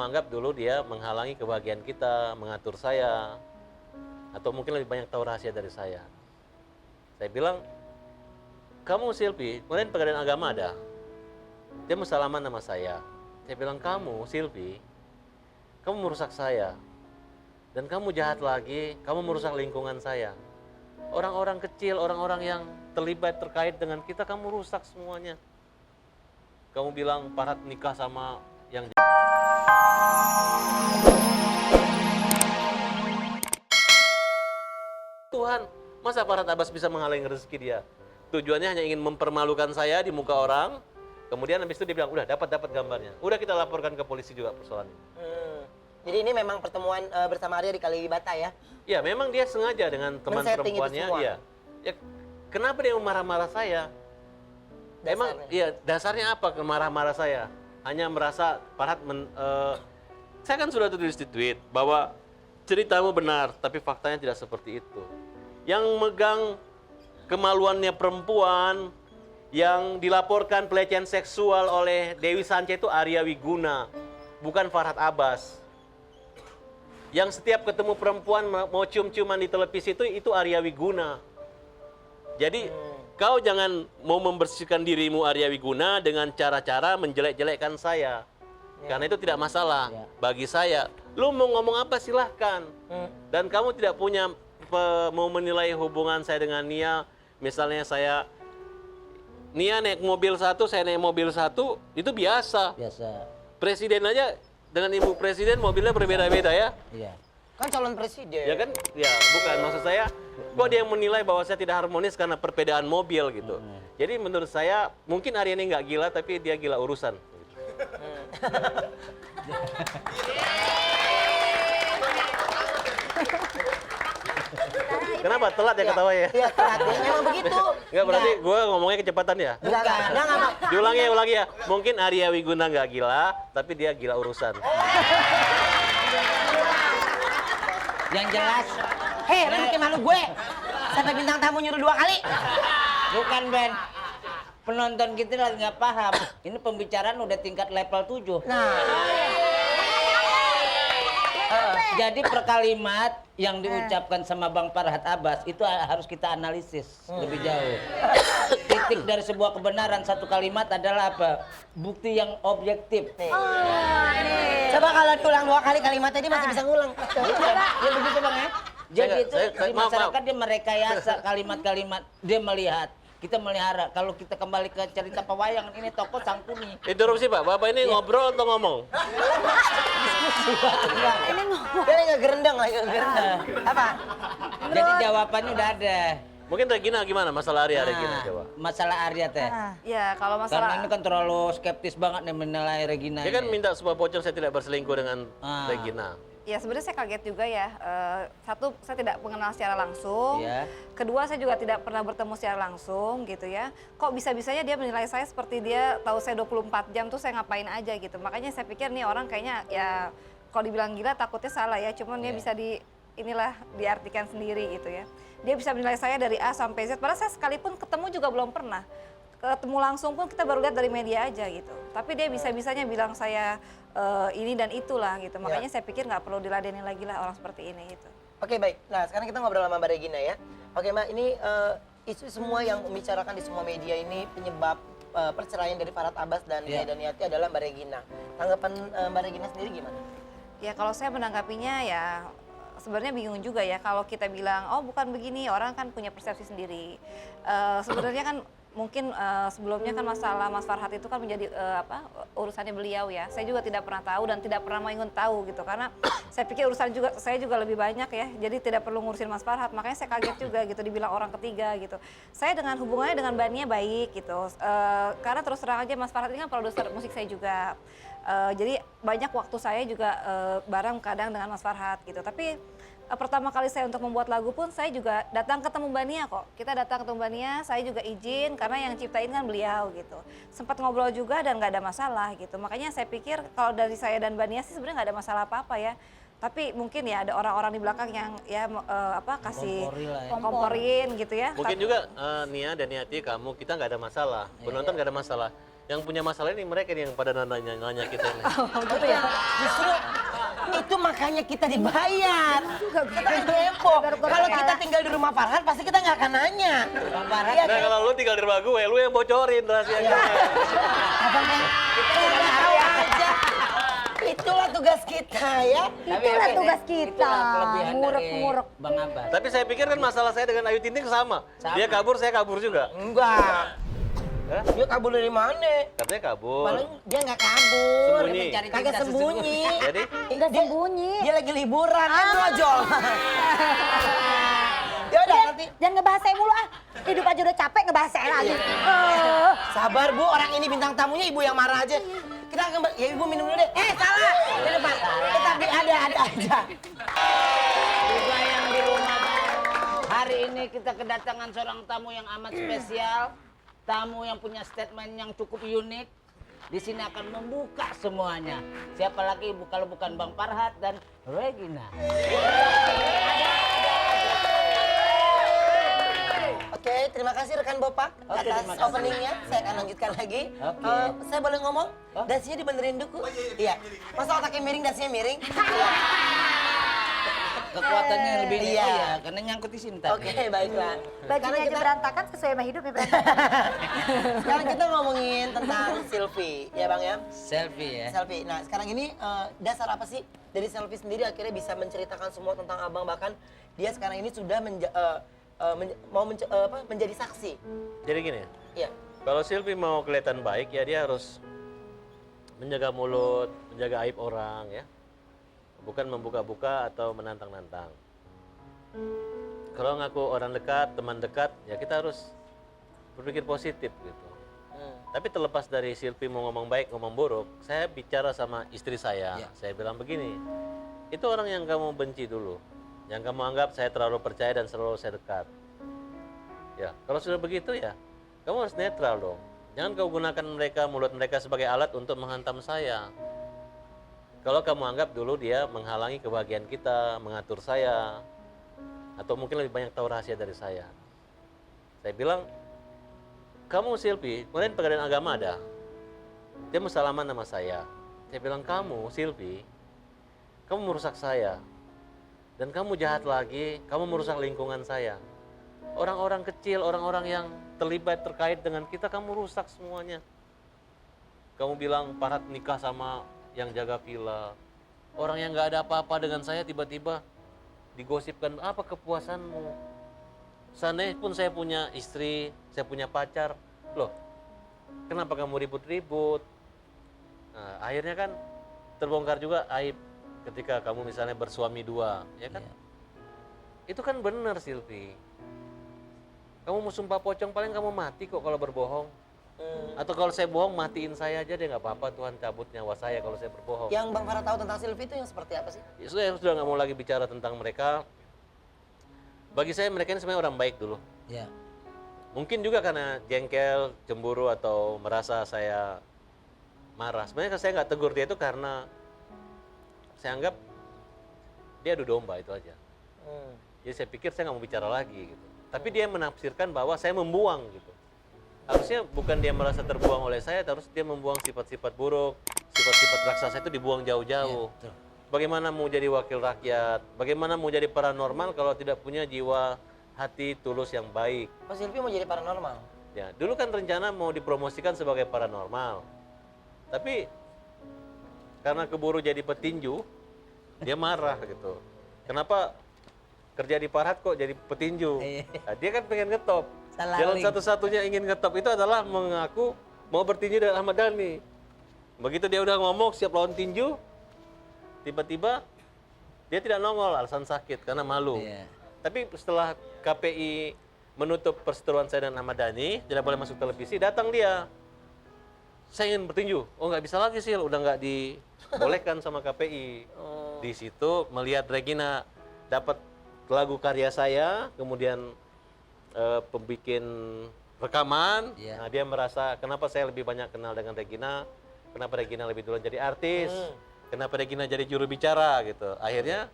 menganggap dulu dia menghalangi kebahagiaan kita, mengatur saya, atau mungkin lebih banyak tahu rahasia dari saya. Saya bilang, kamu Silvi, kemarin pengadilan agama ada, dia mau salaman sama saya. Saya bilang, kamu Silvi, kamu merusak saya, dan kamu jahat lagi, kamu merusak lingkungan saya. Orang-orang kecil, orang-orang yang terlibat terkait dengan kita, kamu rusak semuanya. Kamu bilang Farhad nikah sama yang Tuhan, masa Farhad Abbas bisa menghalangi rezeki dia? Tujuannya hanya ingin mempermalukan saya di muka orang. Kemudian habis itu dia bilang, udah dapat gambarnya. Udah kita laporkan ke polisi juga persoalan ini. Jadi ini memang pertemuan bersama Arya di Kalibata ya? Ya, memang dia sengaja dengan teman perempuannya. Iya. Ya, kenapa dia marah-marah saya? Dasarnya. Emang, iya, dasarnya apa marah-marah saya? Hanya merasa Farhad, saya kan sudah tulis di tweet bahwa ceritamu benar, tapi faktanya tidak seperti itu. Yang megang kemaluannya perempuan, yang dilaporkan pelecehan seksual oleh Dewi Sanca itu Arya Wiguna, bukan Farhad Abbas. Yang setiap ketemu perempuan mau cium-ciuman di televisi itu Arya Wiguna. Jadi kau jangan mau membersihkan dirimu Arya Wiguna dengan cara-cara menjelek-jelekkan saya. Karena itu tidak masalah bagi saya. Lu mau ngomong apa silahkan. Dan kamu tidak punya mau menilai hubungan saya dengan Nia. Misalnya Nia naik mobil satu, saya naik mobil satu, itu biasa. Presiden aja dengan ibu presiden mobilnya berbeda-beda ya. Iya. Kan calon presiden. Ya kan? Ya, bukan. Maksud saya, kok dia yang menilai bahwa saya tidak harmonis karena perbedaan mobil gitu. Jadi menurut saya, mungkin Arya ini nggak gila, tapi dia gila urusan. Kenapa? Telat ya ketawa ya? Iya, telat. Memang begitu. Enggak, berarti gue ngomongnya kecepatan ya? Enggak. Diulangi ya. Mungkin Arya Wiguna nggak gila, tapi dia gila urusan. Yang jelas. Hei, lu bikin malu gue. Sampai bintang tamu nyuruh 2 kali. Bukan, Ben. Penonton kita lagi nggak paham. Ini pembicaraan udah tingkat level 7. Jadi per kalimat yang diucapkan sama Bang Farhad Abbas itu harus kita analisis lebih jauh. Titik dari sebuah kebenaran satu kalimat adalah apa? Bukti yang objektif. Coba kalau diulang 2 kali kalimatnya dia masih bisa ngulang. Ya begitu Bang ya. Jadi itu di maaf. masyarakat dia merekayasa kalimat-kalimat, dia melihat. Kita melihara. Kalau kita kembali ke cerita pewayangan, ini tokoh Sangkuni. Interupsi Pak, Bapak ini ngobrol atau ngomong? Ini ngomong. Dia lagi gerendang. Apa? Jadi jawabannya udah ada. Mungkin Regina gimana? Masalah Arya, Regina coba. Masalah Arya teh. Ya, kalau masalah... Karena ini kan terlalu skeptis banget nih menilai Regina. Dia kan ini. minta sebuah bocor saya tidak berselingkuh dengan Regina. Ya sebenarnya saya kaget juga ya. Satu, saya tidak mengenal secara langsung. Iya. Kedua, saya juga tidak pernah bertemu secara langsung gitu ya. Kok bisa-bisanya dia menilai saya seperti dia tahu saya 24 jam tuh saya ngapain aja gitu. Makanya saya pikir nih orang kayaknya ya kalau dibilang gila takutnya salah ya. Cuman dia bisa diartikan sendiri gitu ya. Dia bisa menilai saya dari A sampai Z. Padahal saya sekalipun ketemu juga belum pernah. Ketemu langsung pun kita baru lihat dari media aja gitu. Tapi dia bisa-bisanya bilang saya ini dan itulah gitu. Makanya saya pikir nggak perlu diladenin lagi lah orang seperti ini gitu. Oke, baik. Nah, sekarang kita ngobrol sama Mbak Regina ya. Oke, Mbak, ini isu semua yang membicarakan di semua media ini penyebab perceraian dari Farhad Abbas dan Nia Daniati adalah Mbak Regina. Tanggapan Mbak Regina sendiri gimana? Ya kalau saya menanggapinya ya sebenarnya bingung juga ya kalau kita bilang oh bukan begini, orang kan punya persepsi sendiri. Sebenarnya kan mungkin sebelumnya kan masalah Mas Farhad itu kan menjadi urusannya beliau ya. Saya juga tidak pernah tahu dan tidak pernah mau ingin tahu gitu karena saya pikir saya juga lebih banyak ya. Jadi tidak perlu ngurusin Mas Farhad. Makanya saya kaget juga gitu dibilang orang ketiga gitu. Saya dengan hubungannya dengan Mbak Nia baik gitu. Karena terus terang aja Mas Farhad ini kan produser musik saya juga. Jadi banyak waktu saya juga bareng kadang dengan Mas Farhad gitu. Tapi pertama kali saya untuk membuat lagu pun saya juga datang ketemu Mbak Nia kok. Kita datang ketemu Mbak Nia, saya juga izin karena yang ciptain kan beliau gitu. Sempat ngobrol juga dan nggak ada masalah gitu. Makanya saya pikir kalau dari saya dan Mbak Nia sih sebenarnya nggak ada masalah apa-apa ya. Tapi mungkin ya ada orang-orang di belakang yang ya kasih komporin gitu ya. Mungkin juga Nia dan Niati kamu kita nggak ada masalah, penonton nggak ada masalah. Yang punya masalah ini mereka nih yang pada nanya kita ini. Betul ya? Justru itu makanya kita dibayar. Kita kan kepo. Kalau kita tinggal di rumah Farhan pasti kita nggak akan nanya. Bang Farhan, Iya Nah kan? kalau lu tinggal di rumah gue, lu yang bocorin rahasianya. Abang kan kita udah tahu aja. Itulah tugas kita ya. Itulah tugas kita. itulah kelebihan Ngurek-ngurek. dari Bang Abbas. Tapi saya pikir kan masalah saya dengan Ayu Ting Ting sama. Sama. Dia kabur, saya kabur juga. Enggak. Hah? Dia kabur dari mana? Katanya kabur. Paling dia nggak kabur. Sembunyi. Mencari Kagak cinta sembunyi. Jadi Enggak sembunyi. Dia lagi liburan, kan brojol. Ya udah nanti. Jangan ngebahas saya mulu ah. Hidup aja udah capek ngebahas saya lagi. Sabar Bu, orang ini bintang tamunya ibu yang marah aja. Kita kembali, ya ibu minum dulu deh. Salah. Di depan. Tapi ada aja. Juga yang di rumah. Hari ini kita kedatangan seorang tamu yang amat spesial. Tamu yang punya statement yang cukup unik. Di sini akan membuka semuanya. Siapa lagi ibu kalau bukan Bang Farhat dan Regina. Oke, terima kasih rekan Bopak Oke, atas terima kasih. openingnya. Saya akan lanjutkan lagi. Oke. Saya boleh ngomong? Oh. Dasinya dibenerin duku. Iya. Masa otaknya miring, dasinya miring? Kekuatannya yang lebih Iya. karena nyangkut di sini tadi. Oke, baiklah. Bajunya Sekarang aja kita, berantakan sesuai sama hidup ya berantakan. sekarang kita ngomongin tentang Silvi, ya Bang ya? Selfie ya. Selfie. Nah, sekarang ini dasar apa sih dari Selfie sendiri akhirnya bisa menceritakan semua tentang Abang, bahkan dia sekarang ini sudah menjadi saksi. jadi gini, Iya. kalau Silvi mau kelihatan baik ya dia harus menjaga mulut, menjaga aib orang ya. Bukan membuka-buka atau menantang-nantang. Kalau ngaku orang dekat, teman dekat, ya kita harus berpikir positif gitu. Tapi terlepas dari Silvi mau ngomong baik, ngomong buruk, saya bicara sama istri saya. Ya. Saya bilang begini, itu orang yang kamu benci dulu. Yang kamu anggap saya terlalu percaya dan selalu saya dekat. Ya, kalau sudah begitu ya, kamu harus netral dong. Jangan kau gunakan mereka, mulut mereka sebagai alat untuk menghantam saya. Kalau kamu anggap dulu dia menghalangi kebahagiaan kita, mengatur saya, atau mungkin lebih banyak tahu rahasia dari saya. Saya bilang, kamu Silvi, kemarin pengadilan agama ada. Dia mau salaman sama saya. Saya bilang, kamu Silvi, kamu merusak saya. Dan kamu jahat lagi, kamu merusak lingkungan saya. Orang-orang kecil, orang-orang yang terlibat terkait dengan kita, kamu rusak semuanya. Kamu bilang Farhat nikah sama yang jaga villa. Orang yang nggak ada apa-apa dengan saya tiba-tiba digosipkan, apa kepuasanmu? Seandainya pun saya punya istri, saya punya pacar, loh kenapa kamu ribut-ribut? Nah, akhirnya kan terbongkar juga aib ketika kamu misalnya bersuami dua, ya kan? Iya. Itu kan benar Silvi. Kamu mau sumpah pocong paling kamu mati kok kalau berbohong. Atau kalau saya bohong matiin saya aja deh, nggak apa-apa, Tuhan cabut nyawa saya kalau saya berbohong. Yang Bang Farhat tahu tentang Silvi itu yang seperti apa sih? Ya, saya sudah nggak mau lagi bicara tentang mereka. Bagi saya mereka ini sebenarnya orang baik dulu. Ya. Mungkin juga karena jengkel, cemburu atau merasa saya marah. Sebenarnya saya nggak tegur dia itu karena saya anggap dia adu domba itu aja. Jadi saya pikir saya nggak mau bicara lagi gitu. Tapi dia menafsirkan bahwa saya membuang gitu. Harusnya bukan dia merasa terbuang oleh saya, harus dia membuang sifat-sifat buruk, sifat-sifat raksasa itu dibuang jauh-jauh. Iya, betul. Bagaimana mau jadi wakil rakyat, bagaimana mau jadi paranormal kalau tidak punya jiwa hati tulus yang baik. Oh, Silvi mau jadi paranormal? Ya, dulu kan rencana mau dipromosikan sebagai paranormal. Tapi karena keburu jadi petinju, dia marah gitu. Kenapa kerja di Farhat kok jadi petinju? Nah, dia kan pengen ngetop. Salah Jalan link. satu-satunya ingin ngetop itu adalah mengaku mau bertinju dengan Ahmad Dhani. Begitu dia udah ngomong siap lawan tinju, tiba-tiba dia tidak nongol alasan sakit karena malu. Iya. Tapi setelah KPI menutup perseteruan saya dan Ahmad Dhani, tidak boleh masuk televisi, datang dia. Saya ingin bertinju. Oh nggak bisa lagi sih, udah nggak dibolehkan sama KPI. Di situ melihat Regina dapat lagu karya saya, kemudian pembikin rekaman. Iya. Nah, dia merasa kenapa saya lebih banyak kenal dengan Regina, kenapa Regina lebih dulu jadi artis, kenapa Regina jadi juru bicara gitu. Akhirnya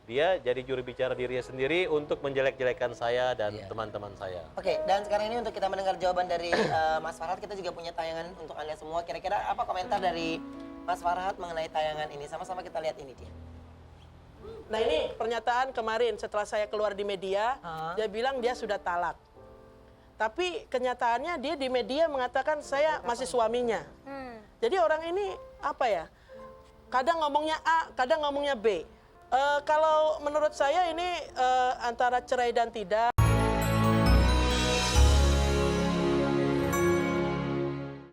dia jadi juru bicara dirinya sendiri untuk menjelek-jelekan saya dan teman-teman saya. Oke, dan sekarang ini untuk kita mendengar jawaban dari Mas Farhad, kita juga punya tayangan untuk Anda semua. Kira-kira apa komentar dari Mas Farhad mengenai tayangan ini? Sama-sama kita lihat ini dia. Nah ini pernyataan kemarin setelah saya keluar di media, dia bilang dia sudah talak. Tapi kenyataannya dia di media mengatakan saya masih suaminya. Jadi orang ini apa ya? Kadang ngomongnya A, kadang ngomongnya B. Kalau menurut saya ini antara cerai dan tidak.